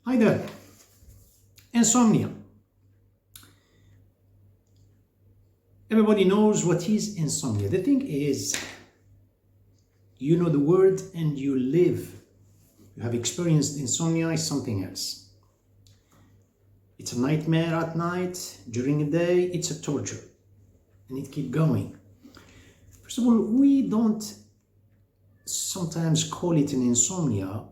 Hi there. Insomnia. Everybody knows what is insomnia. The thing is, you know the word and you live. You have experienced insomnia is something else. It's a nightmare at night, during the day, it's a torture. And it keeps going. First of all, we don't sometimes call it an insomnia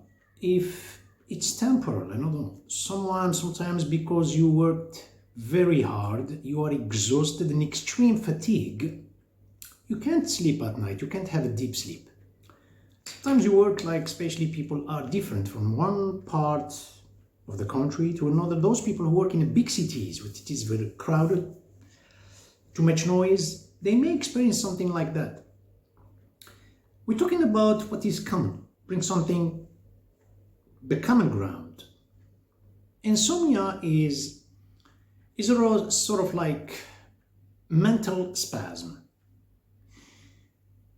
if it's temporal. I don't know. Sometimes because you worked very hard, you are exhausted and extreme fatigue, you can't sleep at night, you can't have a deep sleep. Sometimes you work like, especially people are different from one part of the country to another. Those people who work in the big cities, which it is very crowded, too much noise, they may experience something like that. We're talking about what is common, bring something, the common ground. Insomnia is a sort of like mental spasm.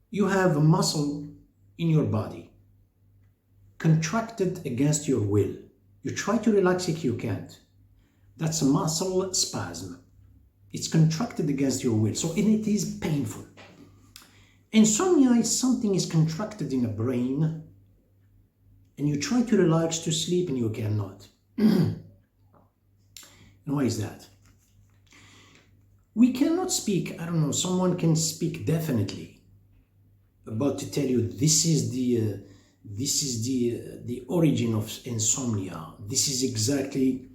You have a muscle in your body contracted against your will. You try to relax it, you can't. That's a muscle spasm. It's contracted against your will, so it is painful. Insomnia is something is contracted in the brain and you try to relax to sleep and you cannot. And why is that? We cannot speak, I don't know, someone can speak definitely about to tell you this is the origin of insomnia. This is exactly,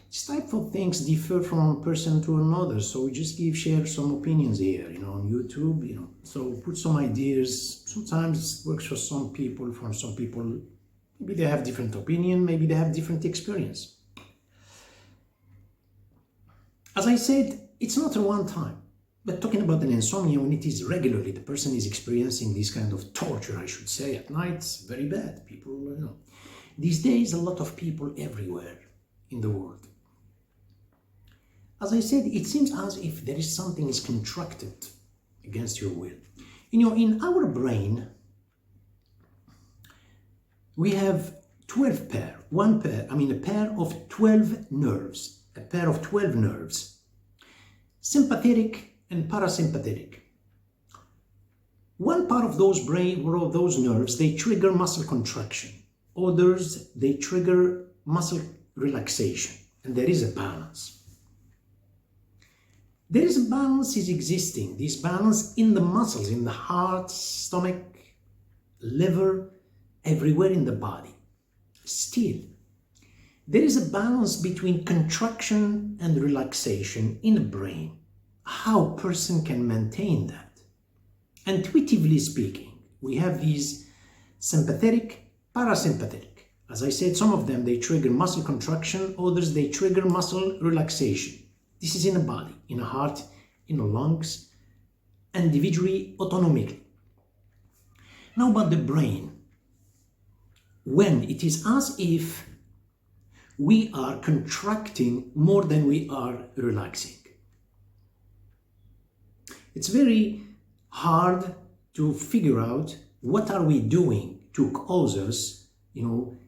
this type of things differ from one person to another. So we just share some opinions here, on YouTube, So put some ideas. Sometimes it works for some people, maybe they have different opinion, maybe they have different experience. As I said, it's not a one time, but talking about an insomnia when it is regularly, the person is experiencing this kind of torture, I should say, at night, very bad. People, These days, a lot of people everywhere in the world. As I said, it seems as if there is something is contracted against your will. In our brain, we have 12 pair, a pair of 12 nerves, sympathetic and parasympathetic. One part of those nerves, they trigger muscle contraction. Others, they trigger muscle relaxation. And there is a balance. There is a balance is existing. This balance in the muscles, in the heart, stomach, liver, everywhere in the body. Still, there is a balance between contraction and relaxation in the brain. How a person can maintain that? Intuitively speaking, we have these sympathetic, parasympathetic. As I said, some of them, they trigger muscle contraction, others, they trigger muscle relaxation. This is in the body, in the heart, in the lungs, individually, autonomically. Now about the brain. When it is as if we are contracting more than we are relaxing. It's very hard to figure out what are we doing to cause us,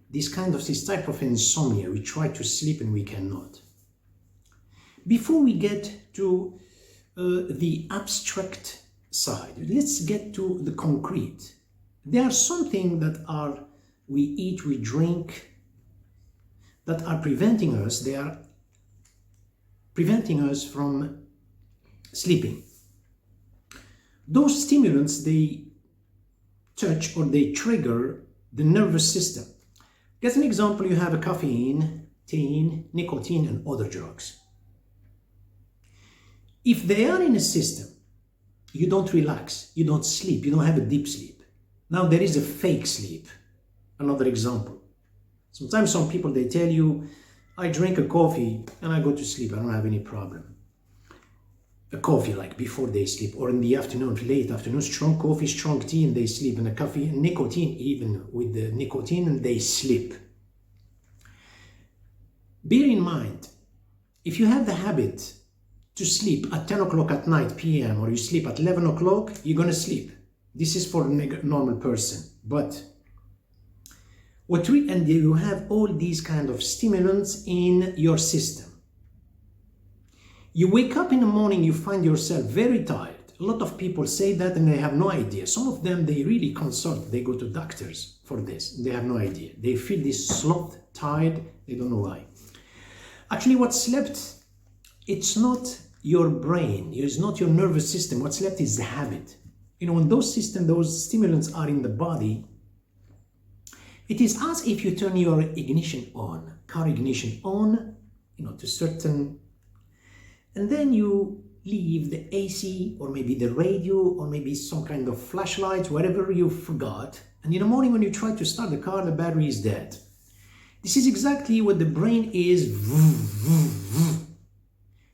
this type of insomnia. We try to sleep and we cannot. Before we get to the abstract side, let's get to the concrete. There are something that we eat, we drink, that are preventing us. They are preventing us from sleeping. Those stimulants, they touch or they trigger the nervous system. As an example, you have a caffeine, nicotine, and other drugs. If they are in a system, you don't relax, you don't sleep, you don't have a deep sleep. Now there is a fake sleep. Another example. Sometimes some people, they tell you, I drink a coffee and I go to sleep, I don't have any problem. A coffee like before they sleep, or in the afternoon, late afternoon, strong coffee, strong tea, and they sleep, and a coffee, and nicotine, even with the nicotine, and they sleep. Bear in mind, if you have the habit to sleep at 10 o'clock at night p.m. or you sleep at 11 o'clock, you're going to sleep. This is for a normal person. But And you have all these kind of stimulants in your system. You wake up in the morning, you find yourself very tired. A lot of people say that and they have no idea. Some of them, they really consult, they go to doctors for this. They have no idea. They feel this sloth, tired, they don't know why. Actually, what slept, it's not your brain, it's not your nervous system. What's left is the habit. You know, when those stimulants are in the body, it is as if you turn your ignition on, car ignition on, you know, to certain, and then you leave the AC or maybe the radio or maybe some kind of flashlight, whatever you forgot. And in the morning when you try to start the car, the battery is dead. This is exactly what the brain is.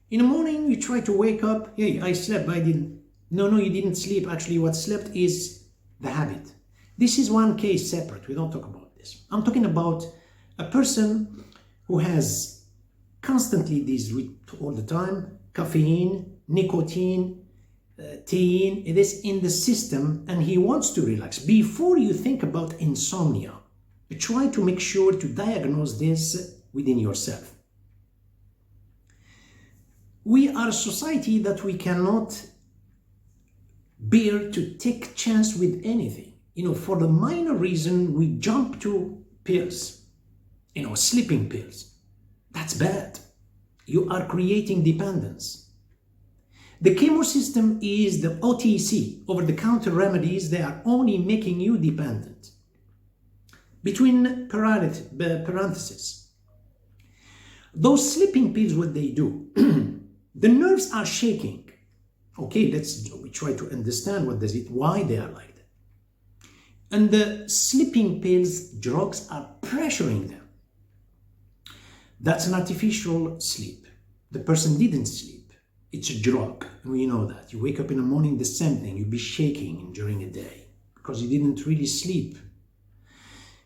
In the morning, you try to wake up. Hey, I slept, I didn't. No, you didn't sleep. Actually, what slept is the habit. This is one case separate. We don't talk about this. I'm talking about a person who has constantly these, all the time, caffeine, nicotine, thein, it is in the system, and he wants to relax. Before you think about insomnia, try to make sure to diagnose this within yourself. We are a society that we cannot bear to take chance with anything. You know, for the minor reason, we jump to pills, you know, sleeping pills. That's bad. You are creating dependence. The chemo system is the OTC, over-the-counter remedies. They are only making you dependent. Between parentheses, those sleeping pills, what they do, the nerves are shaking. Okay, we try to understand why they are like that. And the sleeping pills, drugs are pressuring them. That's an artificial sleep. The person didn't sleep. It's a drug, and we know that. You wake up in the morning, the same thing. You'll be shaking during a day because you didn't really sleep.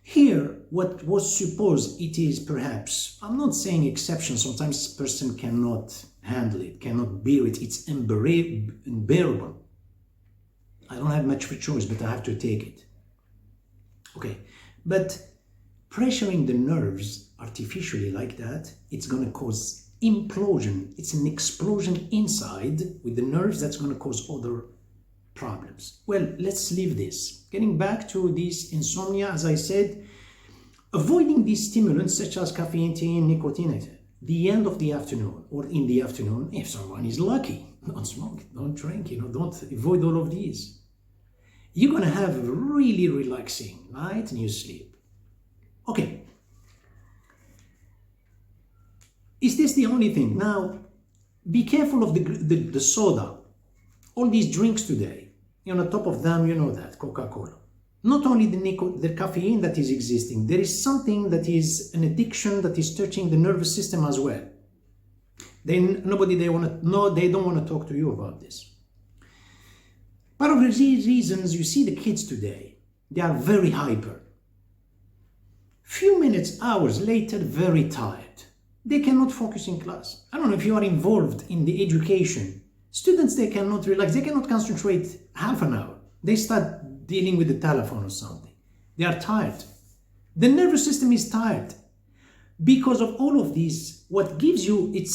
Here, what was supposed, it is perhaps, I'm not saying exception, sometimes a person cannot handle it, cannot bear it, it's unbearable. I don't have much of a choice, but I have to take it. Okay, but pressuring the nerves artificially like that, it's going to cause implosion. It's an explosion inside with the nerves that's going to cause other problems. Well, let's leave this. Getting back to this insomnia, as I said, avoiding these stimulants such as caffeine, thein, nicotine, the end of the afternoon or in the afternoon, if someone is lucky, don't smoke, don't drink, don't avoid all of these. You're going to have a really relaxing night and you sleep. Okay. Is this the only thing? Now, be careful of the soda. All these drinks today, on top of them, you know that, Coca-Cola. Not only the caffeine that is existing, there is something that is an addiction that is touching the nervous system as well. They don't want to talk to you about this. Part of these reasons, you see the kids today, they are very hyper. Few minutes, hours later, very tired. They cannot focus in class. I don't know if you are involved in the education. Students, they cannot relax. They cannot concentrate half an hour. They start dealing with the telephone or something. They are tired. The nervous system is tired. Because of all of these, what gives you, it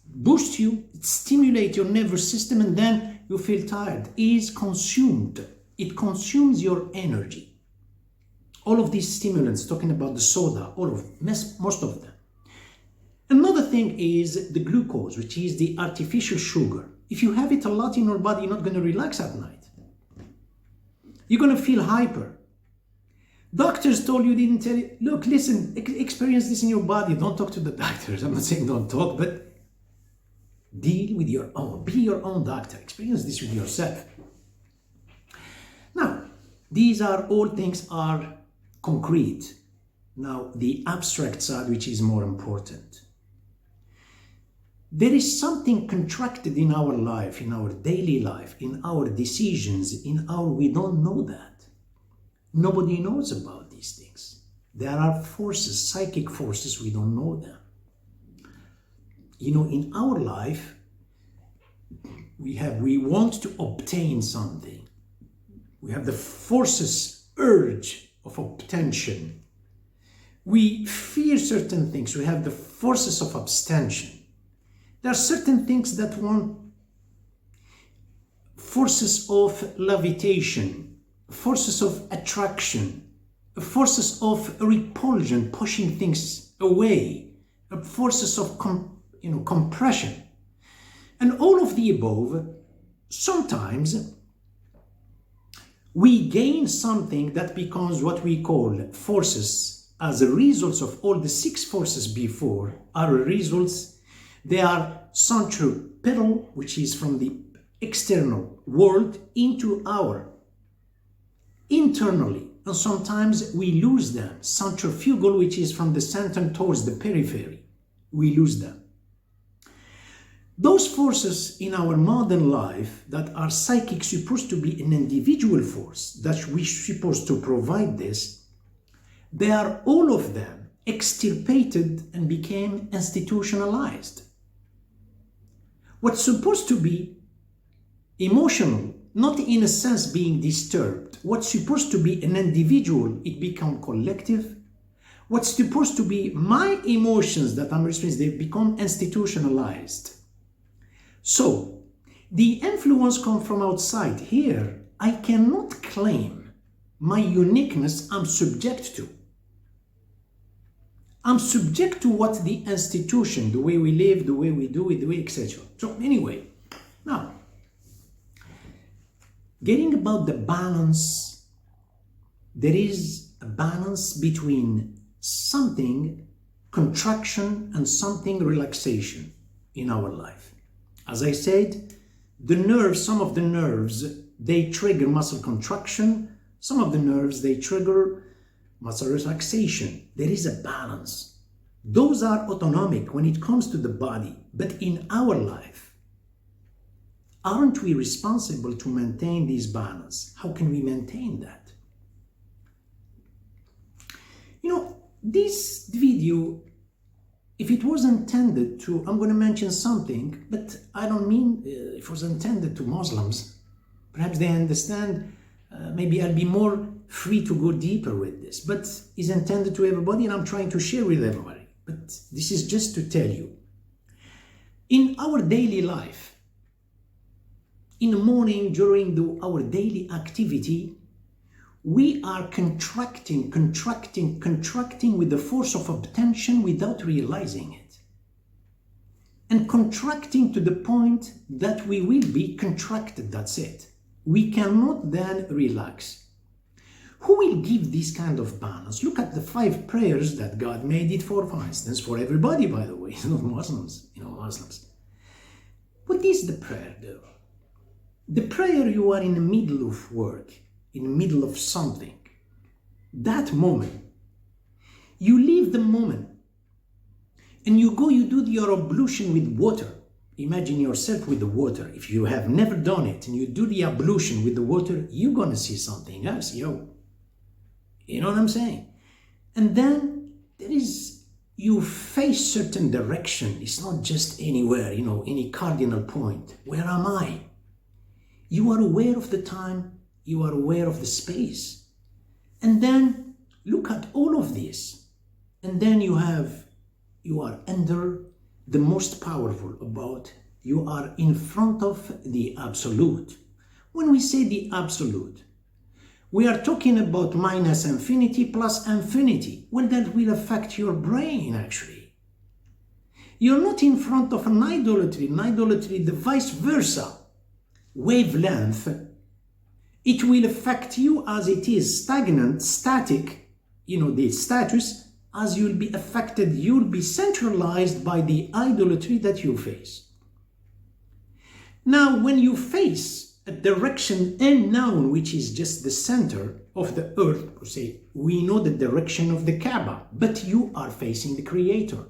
boosts you, it stimulates your nervous system, and then you feel tired, is consumed. It consumes your energy. All of these stimulants, talking about the soda, most of them. Another thing is the glucose, which is the artificial sugar. If you have it a lot in your body, you're not going to relax at night. You're going to feel hyper. Doctors told you, didn't tell you, look, listen, experience this in your body. Don't talk to the doctors. I'm not saying don't talk, but deal with your own. Be your own doctor. Experience this with yourself. Now, these are all things are concrete. Now, the abstract side, which is more important. There is something contracted in our life, in our daily life, in our decisions, we don't know that. Nobody knows about these things. There are forces, psychic forces, we don't know them. In our life, we want to obtain something. We have the forces, urge of obtention. We fear certain things. We have the forces of abstention. There are certain things that want forces of levitation, forces of attraction, forces of repulsion, pushing things away, forces of compression. And all of the above, sometimes we gain something that becomes what we call forces as a result of all the 6 forces before are results. They are centripetal, which is from the external world into our internally, and sometimes we lose them. Centrifugal, which is from the center towards the periphery, we lose them. Those forces in our modern life that are psychic, supposed to be an individual force that we're supposed to provide this, they are all of them extirpated and became institutionalized. What's supposed to be emotional, not in a sense being disturbed. What's supposed to be an individual, it become collective. What's supposed to be my emotions that I'm experiencing, they become institutionalized. So, the influence comes from outside. Here, I cannot claim my uniqueness I'm subject to. I'm subject to what the institution, the way we live, the way we do it, the way, etc. So anyway, now, getting about the balance, there is a balance between something contraction and something relaxation in our life. As I said, the nerves, some of the nerves, they trigger muscle contraction. Some of the nerves, they trigger muscle relaxation. There is a balance. Those are autonomic when it comes to the body, but in our life, aren't we responsible to maintain this balance? How can we maintain that? You know, this video, if it was intended to, I'm going to mention something, but I don't mean it was intended to Muslims. Perhaps they understand, maybe I'll be more free to go deeper with this, but it's intended to everybody and I'm trying to share with everybody. But this is just to tell you, in our daily life, in the morning, during our daily activity, we are contracting with the force of attention without realizing it. And contracting to the point that we will be contracted, that's it. We cannot then relax. Who will give this kind of balance? Look at the 5 prayers that God made it for instance, for everybody, by the way, not Muslims, Muslims. What is the prayer though? The prayer, you are in the middle of work, in the middle of something. That moment, you leave the moment and you do your ablution with water. Imagine yourself with the water. If you have never done it and you do the ablution with the water, you're gonna see something else, yo. You know what I'm saying? And then you face certain direction. It's not just anywhere, any cardinal point. Where am I? You are aware of the time, you are aware of the space. And then look at all of this. And then you are under the most powerful about, you are in front of the absolute. When we say the absolute, we are talking about minus infinity plus infinity. Well, that will affect your brain actually. You're not in front of an idolatry. An idolatry, the vice versa. Wavelength, it will affect you as it is stagnant, static, the status, as you'll be affected, you'll be centralized by the idolatry that you face. Now, when you face a direction unknown, which is just the center of the earth, say, we know the direction of the Kaaba, but you are facing the Creator.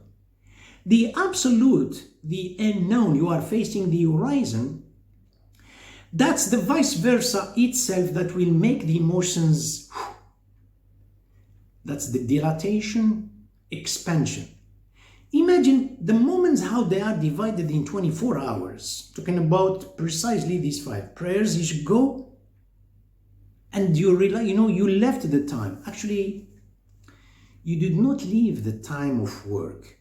The absolute, the unknown, you are facing the horizon. That's the vice versa itself that will make the emotions, that's the dilatation, expansion. Imagine the moments how they are divided in 24 hours. Talking about precisely these 5 prayers, you should go and you realize, you left the time. Actually, you did not leave the time of work.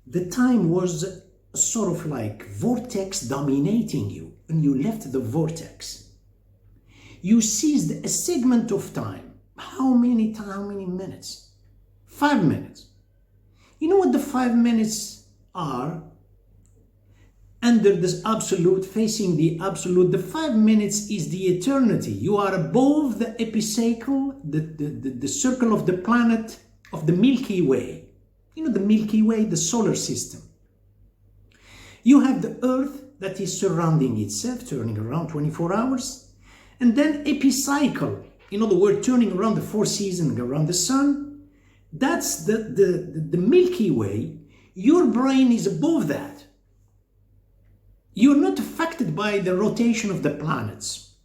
The time was sort of like vortex dominating you, and you left the vortex. You seized a segment of time. How many minutes? 5 minutes. You know what the 5 minutes are? Under this absolute, facing the absolute, the 5 minutes is the eternity. You are above the epicycle, the circle of the planet of the Milky Way. You know the Milky Way, the solar system. You have the Earth that is surrounding itself, turning around 24 hours. And then epicycle, in other words, turning around the 4 seasons around the sun. That's the Milky Way. Your brain is above that. You're not affected by the rotation of the planets.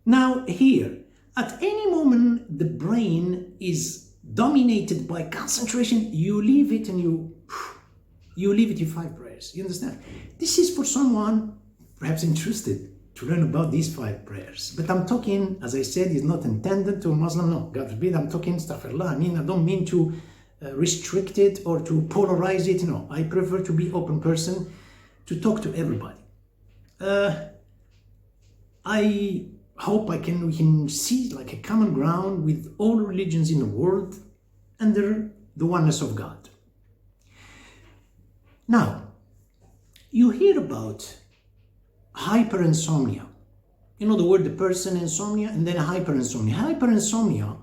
Now here, at any moment the brain is dominated by concentration, you leave it and you leave it in 5 prayers. You understand? This is for someone perhaps interested to learn about these 5 prayers. But I'm talking, as I said, is not intended to a Muslim. No, God forbid, I'm talking astaghfirullah. I don't mean to restrict it or to polarize it. No, I prefer to be open person, to talk to everybody. I hope we can see like a common ground with all religions in the world under the oneness of God. Now, you hear about hyperinsomnia. You know the word, the person insomnia, and then hyperinsomnia. Hyperinsomnia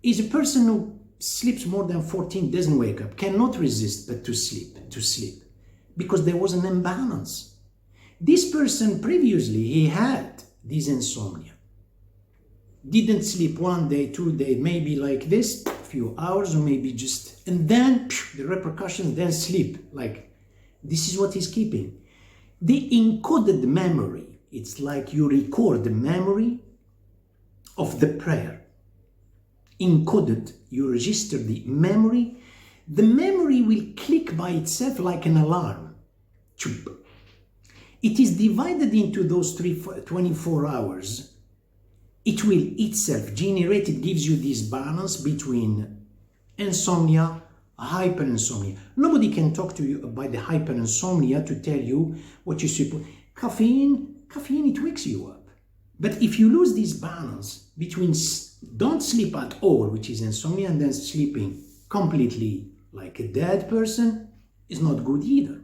is a person who sleeps more than 14, doesn't wake up, cannot resist but to sleep, because there was an imbalance. This person previously, he had this insomnia. Didn't sleep 1 day, 2 days, maybe like this, a few hours, or maybe just, and then the repercussions, then sleep. Like, this is what he's keeping. The encoded memory, it's like you record the memory of the prayer. Encoded, you register the memory. The memory will click by itself like an alarm. It is divided into those 24 hours. It will itself generate, it gives you this balance between insomnia, hyperinsomnia. Nobody can talk to you about the hyperinsomnia to tell you what you should put. Caffeine, it wakes you up. But if you lose this balance between don't sleep at all, which is insomnia, and then sleeping completely like a dead person, is not good either.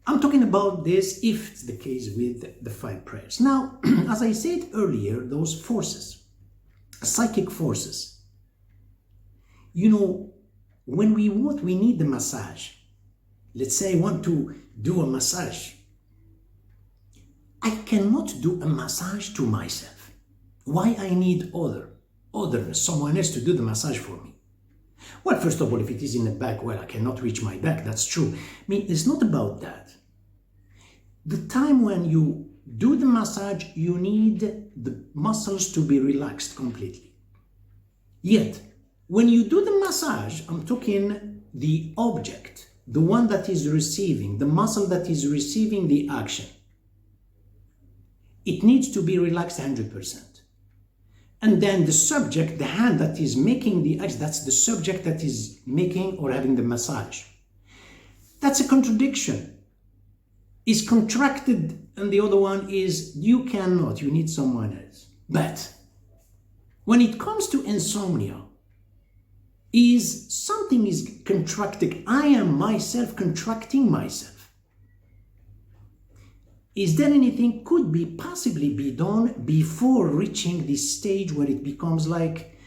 I'm talking about this if it's the case with the 5 prayers. Now, as I said earlier, those forces, psychic forces, you know, when we need the massage. Let's say I want to do a massage. I cannot do a massage to myself. Why I need someone else to do the massage for me? Well, first of all, if it is in the back, well, I cannot reach my back, that's true. I mean, it's not about that. The time when you do the massage, you need the muscles to be relaxed completely. Yet, when you do the massage, I'm talking the object, the one that is receiving, the muscle that is receiving the action. It needs to be relaxed 100%. And then the subject, the hand that is making the action, that's the subject that is making or having the massage. That's a contradiction. Is contracted, and the other one is you cannot, you need someone else. But when it comes to insomnia, is something is contracting. I am myself contracting myself. Is there anything could be possibly be done before reaching this stage where it becomes like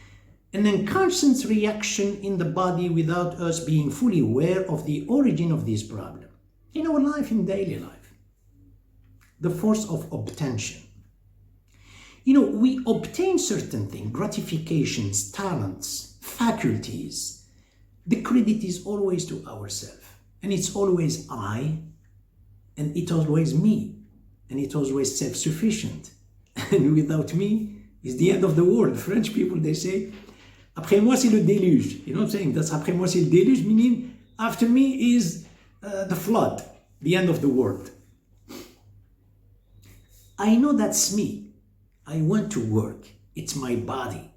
an unconscious reaction in the body without us being fully aware of the origin of this problem? In our life, in daily life, the force of obtention. You know, we obtain certain things, gratifications, talents, faculties. The credit is always to ourselves, and it's always I, and it's always me, and it's always self-sufficient. And without me is the end of the world. French people, they say, après moi c'est le déluge. You know what I'm saying? That's après moi c'est le déluge, meaning after me is the flood, the end of the world. I know that's me. I want to work. It's my body.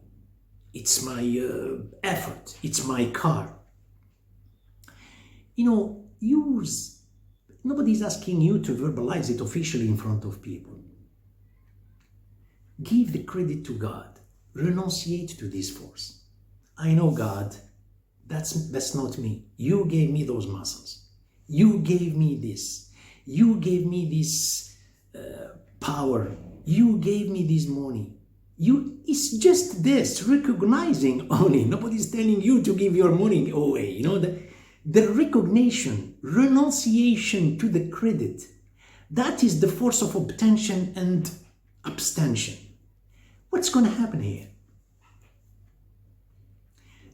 it's my effort, it's my car. You know, nobody's asking you to verbalize it officially in front of people. Give the credit to God. Renunciate to this force. I know, God, that's not me. You gave me those muscles. You gave me this. You gave me this power. You gave me this money. It's just this, recognizing only. Nobody's telling you to give your money away. You know, the recognition, renunciation to the credit, that is the force of obtention and abstention. What's going to happen here?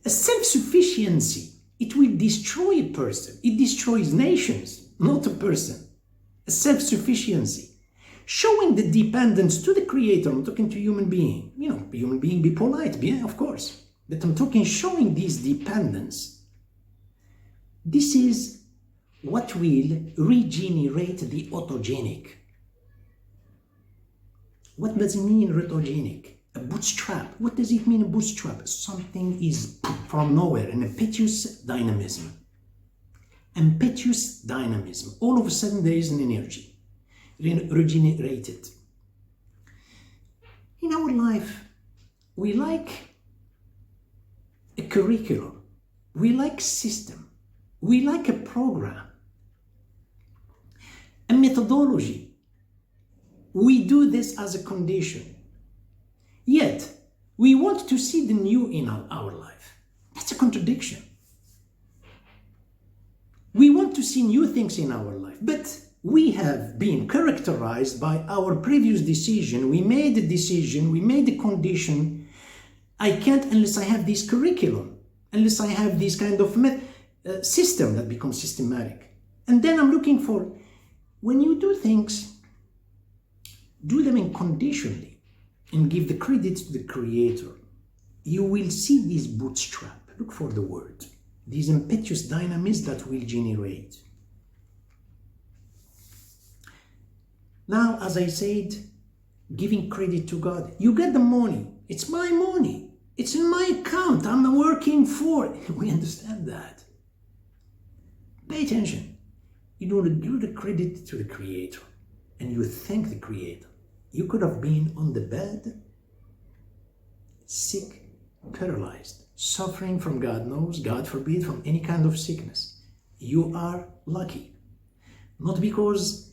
A self-sufficiency, it will destroy a person. It destroys nations, not a person. A self-sufficiency. Showing the dependence to the Creator. I'm talking to human being. You know, human being, be polite, yeah, of course. But I'm talking showing this dependence. This is what will regenerate the autogenic. What does it mean, autogenic? A bootstrap. What does it mean, a bootstrap? Something is from nowhere, an impetuous dynamism. Impetuous dynamism. All of a sudden there is an energy regenerated. In our life, we like a curriculum. We like system. We like a program. A methodology. We do this as a condition. Yet, we want to see the new in our life. That's a contradiction. We want to see new things in our life, but we have been characterized by our previous decision. We made a decision, we made a condition. I can't unless I have this curriculum, unless I have this kind of system that becomes systematic. And then I'm looking for, when you do things, do them unconditionally and give the credit to the Creator. You will see this bootstrap. Look for the word. This impetuous dynamism that will generate. Now, as I said, giving credit to God. You get the money. It's my money. It's in my account. I'm working for it. We understand that. Pay attention. You know, give the credit to the Creator. And you thank the Creator. You could have been on the bed, sick, paralyzed, suffering from God knows, God forbid, from any kind of sickness. You are lucky. Not because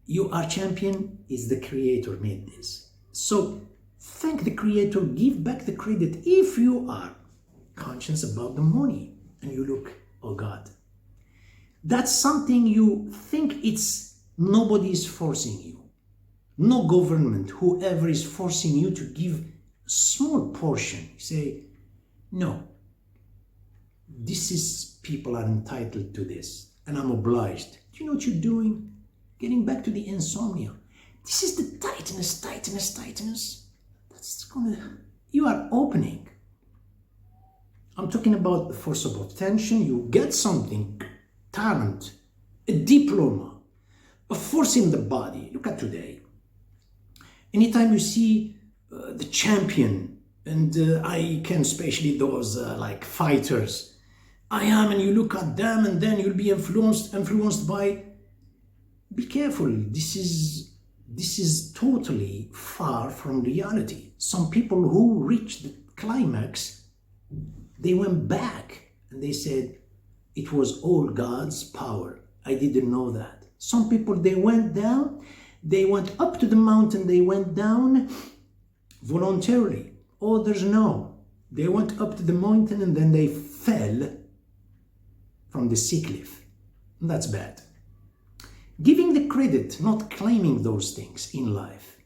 you are champion, it's the Creator made this. So thank the Creator, give back the credit if you are conscious about the money and you look, oh God. That's something you think it's nobody is forcing you. No government, whoever is forcing you to give a small portion. You say, no, people are entitled to this, and I'm obliged. Do you know what you're doing? Getting back to the insomnia. This is the tightness. You are opening. I'm talking about the force of attention. You get something, talent, a diploma, a force in the body. Look at today. Anytime you see the champion, and I can especially those like fighters, and you look at them and then you'll be influenced by, be careful, this is totally far from reality. Some people who reached the climax, they went back and they said, it was all God's power. I didn't know that. Some people, they went down, they went up to the mountain, they went down voluntarily. Others, no. They went up to the mountain and then they fell from the sea cliff. And that's bad. Giving the credit, not claiming those things in life.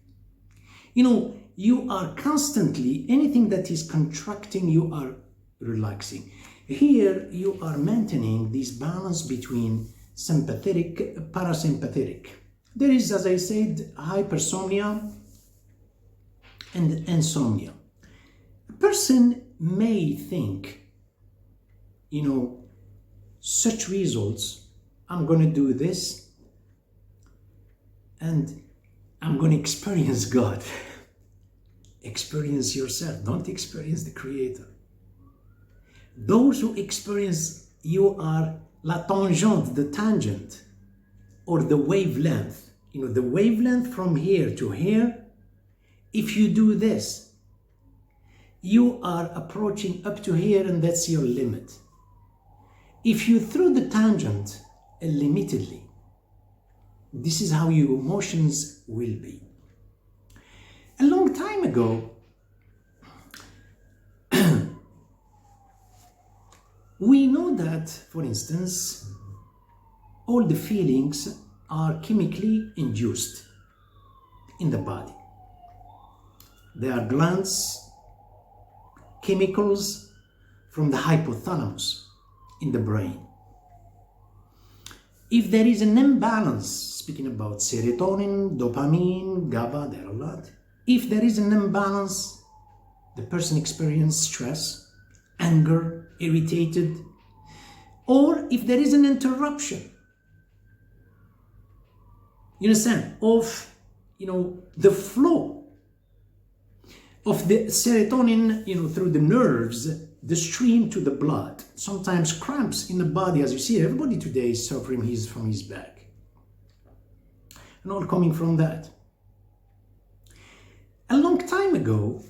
You know, you are constantly, anything that is contracting, you are relaxing. Here, you are maintaining this balance between sympathetic, parasympathetic. There is, as I said, hypersomnia and insomnia. A person may think, you know, such results, I'm going to do this and I'm going to experience God. experience yourself. Don't experience the Creator. Those who experience you are la tangente, the tangent, or the wavelength. You know, the wavelength from here to here. If you do this, you are approaching up to here, and that's your limit. If you throw the tangent unlimitedly, this is how your emotions will be. A long time ago, we know that, for instance, all the feelings are chemically induced in the body. There are glands, chemicals from the hypothalamus in the brain. If there is an imbalance, speaking about serotonin, dopamine, GABA, there are a lot. If there is an imbalance, the person experiences stress, anger, irritated, or if there is an interruption, you understand, of, the flow of the serotonin, through the nerves, the stream to the blood. Sometimes cramps in the body, as you see, everybody today is suffering from his back. And all coming from that. A long time ago,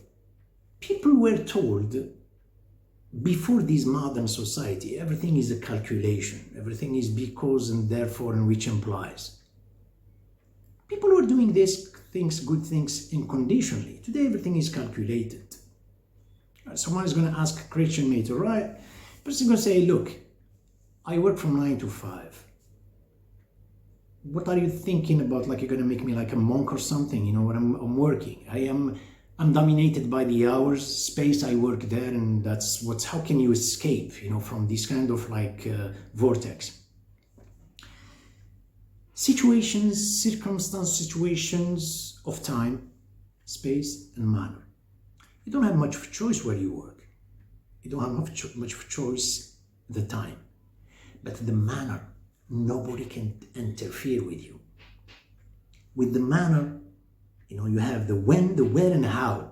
people were told, before this modern society, everything is a calculation. Everything is because and therefore and which implies. People were doing these things, good things, unconditionally. Today, everything is calculated. Someone is going to ask a Christian mate, all right? Person is going to say, look, I work from 9 to 5. What are you thinking about? Like you're going to make me like a monk or something? When I'm working. I'm dominated by the hours, space I work there, and how can you escape, from this kind of vortex? Situations of time, space, and manner. You don't have much of a choice where you work. You don't have much of a choice the time. But the manner, nobody can interfere with you. With the manner, you have the when, the where, and how.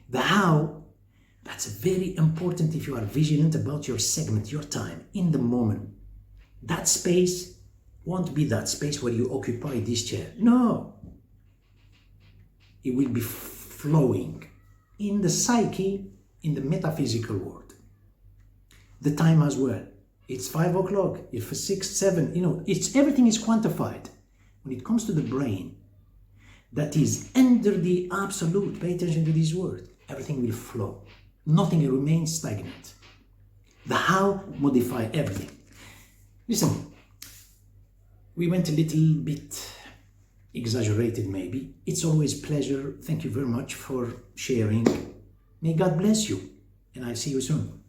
The how, that's very important if you are vigilant about your segment, your time, in the moment. That space won't be that space where you occupy this chair. No. It will be flowing in the psyche, in the metaphysical world. The time as well. It's 5 o'clock, if 6, 7, everything is quantified. When it comes to the brain, that is under the absolute, pay attention to this word, everything will flow. Nothing remains stagnant. The how modify everything. Listen, we went a little bit exaggerated maybe. It's always a pleasure. Thank you very much for sharing. May God bless you, and I'll see you soon.